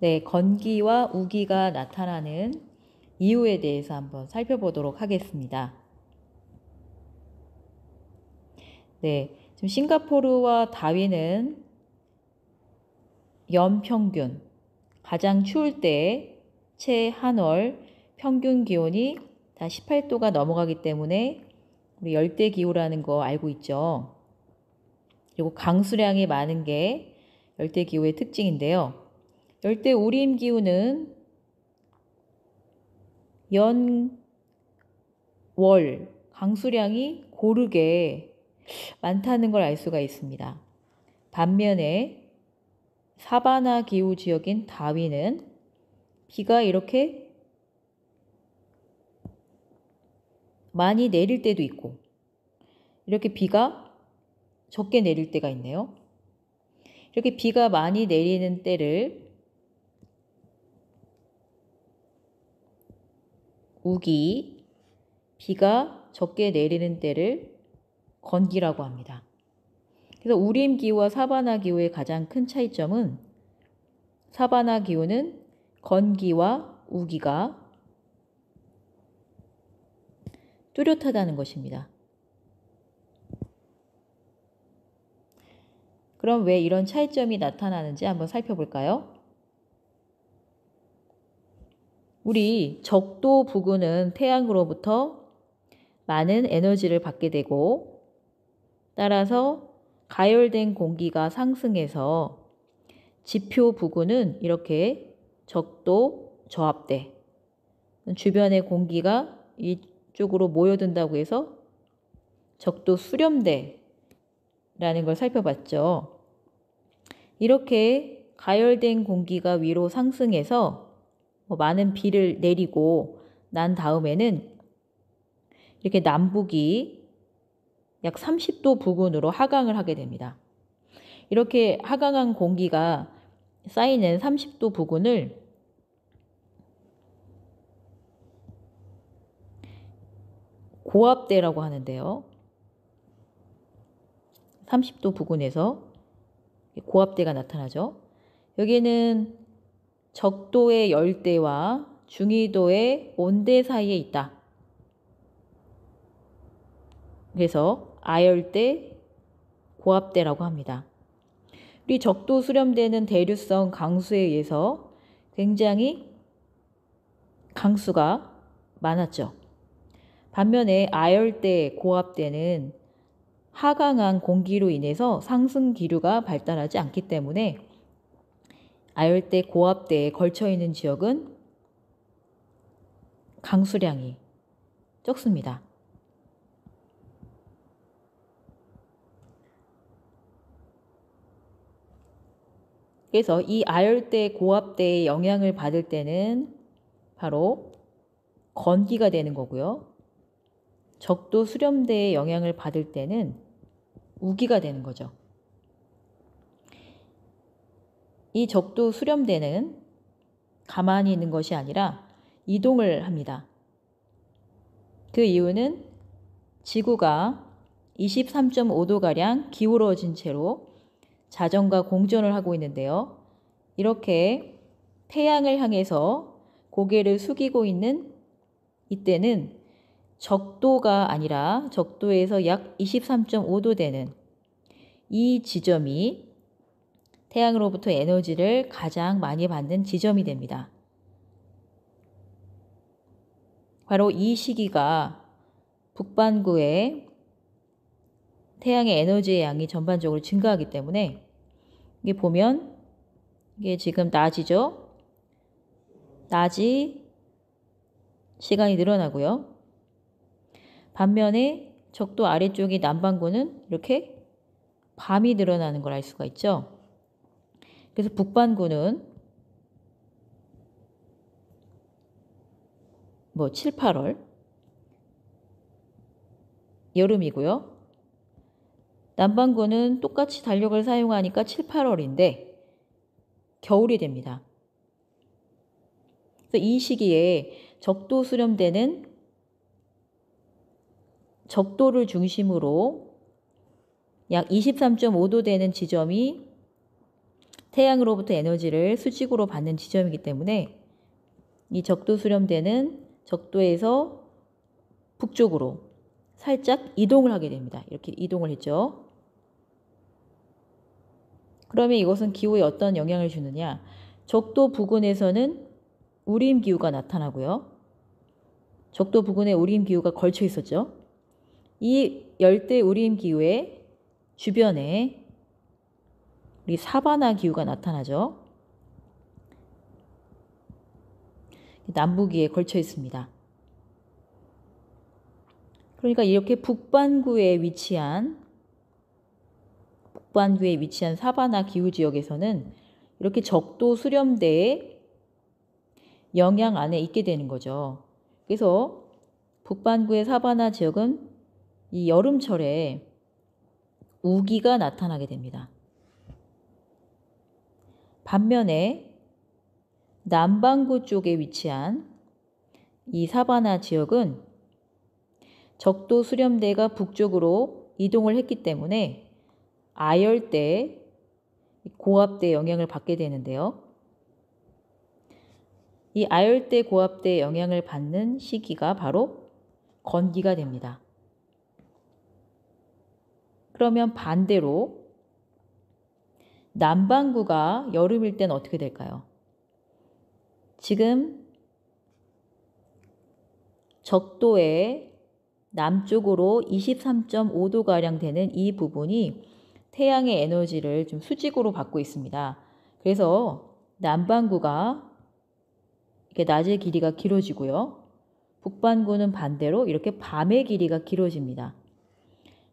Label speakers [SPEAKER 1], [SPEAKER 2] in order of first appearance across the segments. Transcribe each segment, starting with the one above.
[SPEAKER 1] 네, 건기와 우기가 나타나는 이유에 대해서 한번 살펴보도록 하겠습니다. 네, 지금 싱가포르와 다윈은 연평균, 가장 추울 때 최한월 평균 기온이 다 18도가 넘어가기 때문에 우리 열대기후라는 거 알고 있죠. 그리고 강수량이 많은 게 열대기후의 특징인데요. 열대우림기후는 연월 강수량이 고르게 많다는 걸 알 수가 있습니다. 반면에 사바나 기후 지역인 다윈은 비가 이렇게 많이 내릴 때도 있고 이렇게 비가 적게 내릴 때가 있네요. 이렇게 비가 많이 내리는 때를 우기, 비가 적게 내리는 때를 건기라고 합니다. 그래서 우림 기후와 사바나 기후의 가장 큰 차이점은 사바나 기후는 건기와 우기가 뚜렷하다는 것입니다. 그럼 왜 이런 차이점이 나타나는지 한번 살펴볼까요? 우리 적도 부근은 태양으로부터 많은 에너지를 받게 되고 따라서 가열된 공기가 상승해서 지표 부근은 이렇게 적도 저압대 주변의 공기가 이쪽으로 모여든다고 해서 적도 수렴대라는 걸 살펴봤죠. 이렇게 가열된 공기가 위로 상승해서 많은 비를 내리고 난 다음에는 이렇게 남북이 약 30도 부근으로 하강을 하게 됩니다. 이렇게 하강한 공기가 쌓이는 30도 부근을 고압대라고 하는데요. 30도 부근에서 고압대가 나타나죠. 여기는 적도의 열대와 중위도의 온대 사이에 있다. 그래서 아열대, 고압대라고 합니다. 우리 적도 수렴대는 대류성 강수에 의해서 굉장히 강수가 많았죠. 반면에 아열대, 고압대는 하강한 공기로 인해서 상승 기류가 발달하지 않기 때문에 아열대, 고압대에 걸쳐 있는 지역은 강수량이 적습니다. 그래서 이 아열대, 고압대의 영향을 받을 때는 바로 건기가 되는 거고요. 적도 수렴대의 영향을 받을 때는 우기가 되는 거죠. 이 적도 수렴대는 가만히 있는 것이 아니라 이동을 합니다. 그 이유는 지구가 23.5도가량 기울어진 채로 자전과 공전을 하고 있는데요. 이렇게 태양을 향해서 고개를 숙이고 있는 이때는 적도가 아니라 적도에서 약 23.5도 되는 이 지점이 태양으로부터 에너지를 가장 많이 받는 지점이 됩니다. 바로 이 시기가 북반구에 태양의 에너지의 양이 전반적으로 증가하기 때문에 이게 보면 이게 지금 낮이죠. 낮이 시간이 늘어나고요. 반면에 적도 아래쪽이 남반구는 이렇게 밤이 늘어나는 걸 알 수가 있죠. 그래서 북반구는 7, 8월 여름이고요. 남반구는 똑같이 달력을 사용하니까 7, 8월인데 겨울이 됩니다. 그래서 이 시기에 적도 수렴대는 적도를 중심으로 약 23.5도 되는 지점이 태양으로부터 에너지를 수직으로 받는 지점이기 때문에 이 적도 수렴대는 적도에서 북쪽으로 살짝 이동을 하게 됩니다. 이렇게 이동을 했죠. 그러면 이것은 기후에 어떤 영향을 주느냐? 적도 부근에서는 우림 기후가 나타나고요. 적도 부근에 우림 기후가 걸쳐 있었죠. 이 열대 우림 기후의 주변에 우리 사바나 기후가 나타나죠. 남북위에 걸쳐 있습니다. 그러니까 이렇게 북반구에 위치한 사바나 기후 지역에서는 이렇게 적도 수렴대의 영향 안에 있게 되는 거죠. 그래서 북반구의 사바나 지역은 이 여름철에 우기가 나타나게 됩니다. 반면에 남반구 쪽에 위치한 이 사바나 지역은 적도 수렴대가 북쪽으로 이동을 했기 때문에 아열대, 고압대 영향을 받게 되는데요. 이 아열대, 고압대 영향을 받는 시기가 바로 건기가 됩니다. 그러면 반대로 남반구가 여름일 때는 어떻게 될까요? 지금 적도의 남쪽으로 23.5도가량 되는 이 부분이 태양의 에너지를 좀 수직으로 받고 있습니다. 그래서 남반구가 이렇게 낮의 길이가 길어지고요. 북반구는 반대로 이렇게 밤의 길이가 길어집니다.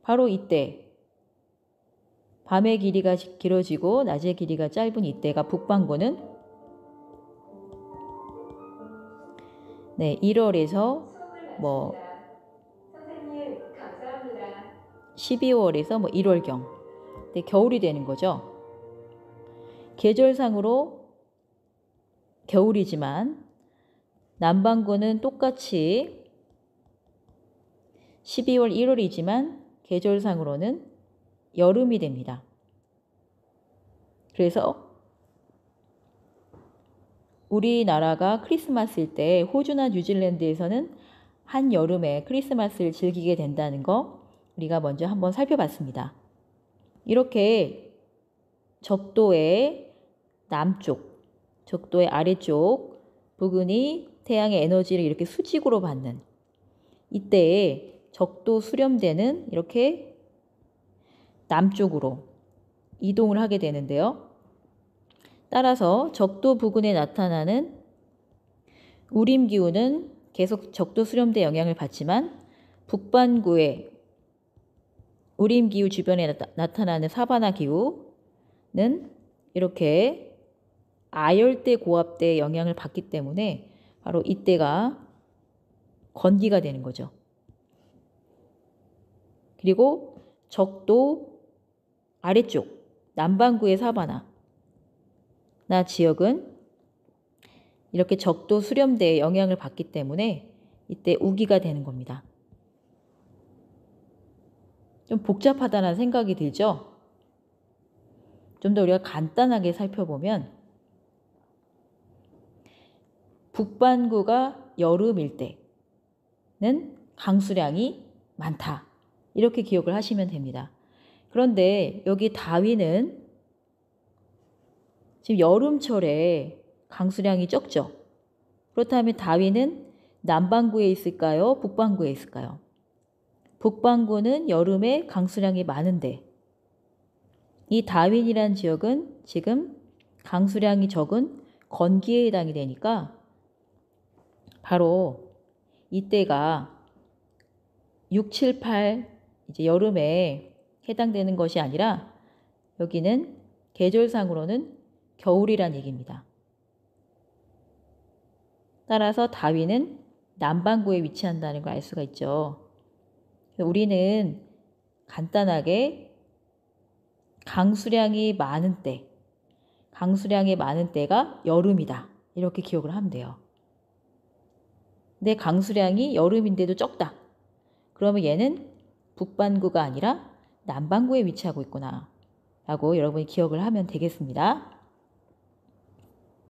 [SPEAKER 1] 바로 이때 밤의 길이가 길어지고 낮의 길이가 짧은 이때가 북반구는 1월에서 12월에서 1월경 겨울이 되는 거죠. 계절상으로 겨울이지만 남반구는 똑같이 12월, 1월이지만 계절상으로는 여름이 됩니다. 그래서 우리나라가 크리스마스일 때 호주나 뉴질랜드에서는 한여름에 크리스마스를 즐기게 된다는 거 우리가 먼저 한번 살펴봤습니다. 이렇게 적도의 남쪽, 적도의 아래쪽 부근이 태양의 에너지를 이렇게 수직으로 받는 이때에 적도 수렴대는 이렇게 남쪽으로 이동을 하게 되는데요. 따라서 적도 부근에 나타나는 우림 기후는 계속 적도 수렴대 영향을 받지만 북반구의 우림 기후 주변에 나타나는 사바나 기후는 이렇게 아열대 고압대의 영향을 받기 때문에 바로 이때가 건기가 되는 거죠. 그리고 적도 아래쪽 남반구의 사바나 지역은 이렇게 적도 수렴대의 영향을 받기 때문에 이때 우기가 되는 겁니다. 좀 복잡하다는 생각이 들죠? 좀 더 우리가 간단하게 살펴보면 북반구가 여름일 때는 강수량이 많다. 이렇게 기억을 하시면 됩니다. 그런데 여기 다윈은 지금 여름철에 강수량이 적죠. 그렇다면 다윈은 남반구에 있을까요? 북반구에 있을까요? 북반구는 여름에 강수량이 많은데 이 다윈이라는 지역은 지금 강수량이 적은 건기에 해당이 되니까 바로 이때가 6, 7, 8 이제 여름에 해당되는 것이 아니라 여기는 계절상으로는 겨울이란 얘기입니다. 따라서 다윈은 남반구에 위치한다는 걸 알 수가 있죠. 우리는 간단하게 강수량이 많은 때가 여름이다. 이렇게 기억을 하면 돼요. 근데 강수량이 여름인데도 적다. 그러면 얘는 북반구가 아니라 남반구에 위치하고 있구나 라고 여러분이 기억을 하면 되겠습니다.